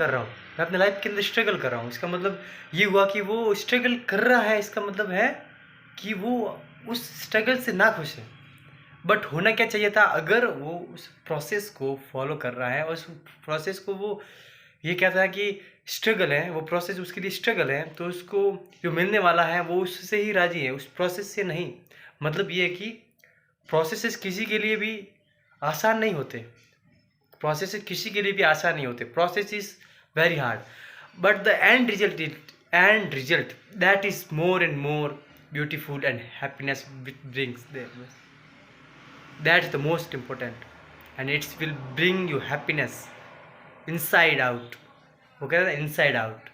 कर रहा हूँ, मैं अपने लाइफ के अंदर स्ट्रगल कर रहा हूँ, इसका मतलब ये हुआ कि वो स्ट्रगल कर रहा है, इसका मतलब है कि वो उस स्ट्रगल से ना खुश है। बट होना क्या चाहिए था, अगर वो उस प्रोसेस को फॉलो कर रहा है और उस प्रोसेस को वो ये कहता है कि स्ट्रगल है, वो प्रोसेस उसके लिए स्ट्रगल है, तो उसको जो मिलने वाला है वो उससे ही राजी है, उस प्रोसेस से नहीं। मतलब ये है कि प्रोसेसेस किसी के लिए भी आसान नहीं होते, प्रोसेसेस किसी के लिए भी आसान नहीं होते, process is very hard, but the end result that is more and more beautiful and happiness brings there, that's the most important, and it will bring you happiness inside out. वो कहते हैं inside out,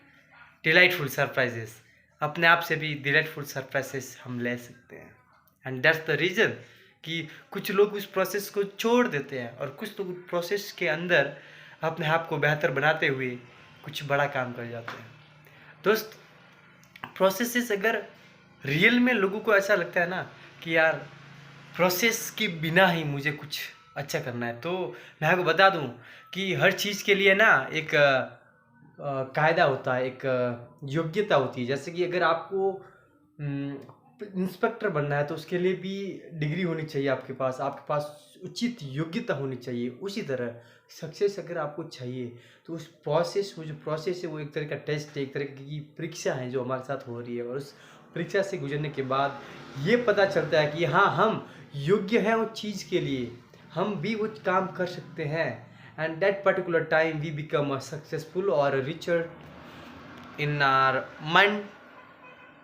delightful surprises, अपने आप से भी delightful surprises हम ले सकते हैं। and that's the reason कि कुछ लोग उस प्रोसेस को छोड़ देते हैं और कुछ लोग प्रोसेस के अंदर अपने आप को बेहतर बनाते हुए कुछ बड़ा काम कर जाते हैं। दोस्त, प्रोसेसेस अगर रियल में लोगों को ऐसा लगता है ना कि यार प्रोसेस के बिना ही मुझे कुछ अच्छा करना है, तो मैं आपको बता दूं कि हर चीज़ के लिए ना एक कायदा होता है, एक योग्यता होती है। जैसे कि अगर आपको इंस्पेक्टर बनना है तो उसके लिए भी डिग्री होनी चाहिए आपके पास उचित योग्यता होनी चाहिए। उसी तरह सक्सेस अगर आपको चाहिए तो उस प्रोसेस, वो जो प्रोसेस है वो एक तरह का टेस्ट है, एक तरह की परीक्षा है जो हमारे साथ हो रही है, और उस परीक्षा से गुजरने के बाद ये पता चलता है कि हाँ, हम योग्य हैं उस चीज़ के लिए, हम भी वो काम कर सकते हैं। And that particular time we become a successful और richer in our mind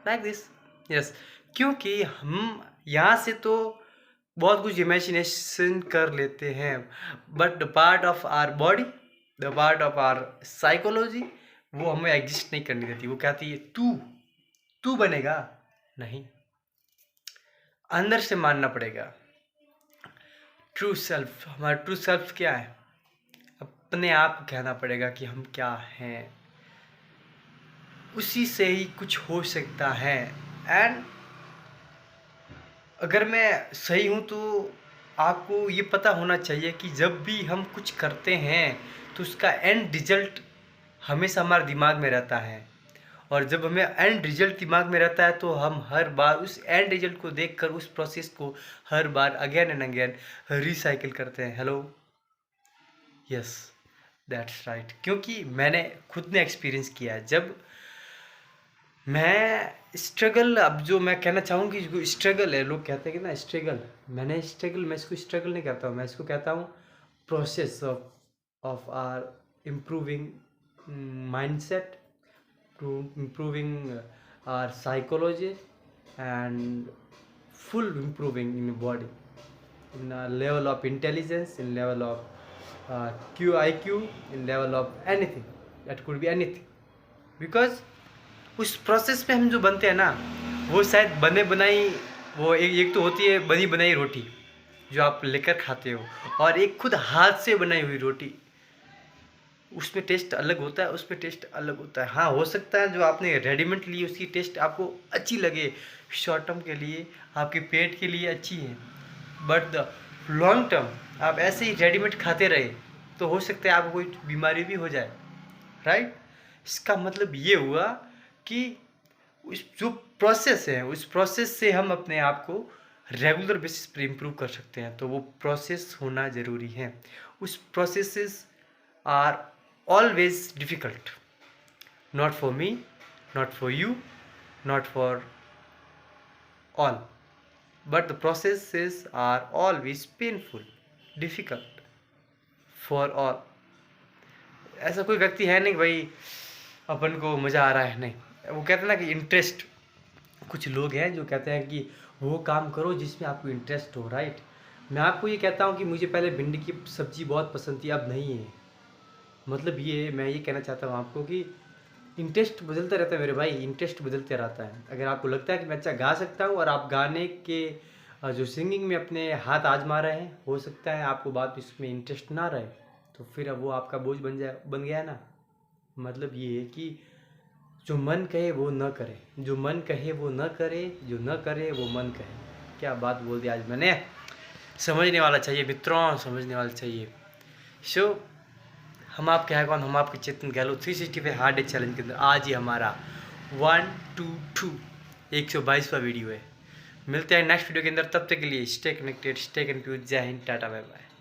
like this. Yes, क्योंकि हम यहाँ से तो बहुत कुछ इमेजिनेशन कर लेते हैं, but the part of our body, the part of our psychology, वो हमें एग्जिस्ट नहीं करने देती। वो कहती है तू बनेगा नहीं, अंदर से मानना पड़ेगा। ट्रू सेल्फ, हमारा ट्रू सेल्फ क्या है, अपने आप को कहना पड़ेगा कि हम क्या हैं, उसी से ही कुछ हो सकता है। एंड अगर मैं सही हूँ तो आपको ये पता होना चाहिए कि जब भी हम कुछ करते हैं तो उसका एंड रिजल्ट हमेशा हमारे दिमाग में रहता है, और जब हमें एंड रिजल्ट दिमाग में रहता है तो हम हर बार उस एंड रिजल्ट को देखकर उस प्रोसेस को हर बार अगेन एंड अगेन रिसाइकिल करते हैं। हेलो, यस, दैट्स राइट, क्योंकि मैंने खुद ने एक्सपीरियंस किया है। जब मैं स्ट्रगल, अब जो मैं कहना चाहूँगी, जो स्ट्रगल है, लोग कहते हैं कि ना स्ट्रगल, मैं इसको स्ट्रगल नहीं कहता हूँ, मैं इसको कहता हूँ process of our improving mindset, to improving our psychology and full improving in body, in a level of intelligence, in level of IQ, in level of anything, that could be anything, because उस process में हम जो बनते हैं ना, वो शायद बने बनाई, वो एक तो होती है बनी बनाई रोटी जो आप लेकर खाते हो, और एक खुद हाथ से बनाई हुई रोटी, उसमें टेस्ट अलग होता है, उसमें टेस्ट अलग होता है। हाँ, हो सकता है जो आपने रेडीमेड ली उसकी टेस्ट आपको अच्छी लगे, शॉर्ट टर्म के लिए, आपके पेट के लिए अच्छी है, बट द लॉन्ग टर्म आप ऐसे ही रेडीमेड खाते रहे तो हो सकता है आपको कोई बीमारी भी हो जाए, राइट। इसका मतलब ये हुआ कि उस जो प्रोसेस है, उस प्रोसेस से हम अपने आप को रेगुलर बेसिस पर इम्प्रूव कर सकते हैं, तो वो प्रोसेस होना ज़रूरी है। उस processes are always difficult, not for me, not for you, not for all, but the processes are always painful, difficult for all। ऐसा कोई व्यक्ति है नहीं भाई अपन को मज़ा आ रहा है, नहीं। वो कहते हैं ना कि इंटरेस्ट, कुछ लोग हैं जो कहते हैं कि वो काम करो जिसमें आपको इंटरेस्ट हो, राइट। मैं आपको ये कहता हूँ कि मुझे पहले भिंडी की सब्ज़ी बहुत पसंद थी, अब नहीं है। मतलब ये मैं ये कहना चाहता हूँ आपको कि इंटरेस्ट बदलता रहता है मेरे भाई, इंटरेस्ट बदलते रहता है। अगर आपको लगता है कि मैं अच्छा गा सकता हूँ और आप गाने के जो सिंगिंग में अपने हाथ आजमा रहे हैं, हो सकता है आपको बात इसमें इंटरेस्ट ना रहे, तो फिर अब वो आपका बोझ बन गया ना। मतलब ये है कि जो मन कहे वो न करे, जो मन कहे वो न करे, जो न करे वो मन कहे। क्या बात बोल दी आज मैंने, समझने वाला चाहिए मित्रों, समझने वाला चाहिए। सो हम आपके हैं कौन, हम आपके चेतन गहलोत 365 हार्ड डे चैलेंज के अंदर आज ही हमारा 122 वीडियो है। मिलते हैं नेक्स्ट वीडियो के अंदर, तब तक के लिए स्टे कनेक्टेड, स्टे कन्फ्यूज। जय हिंद, टाटा, बाय बाय।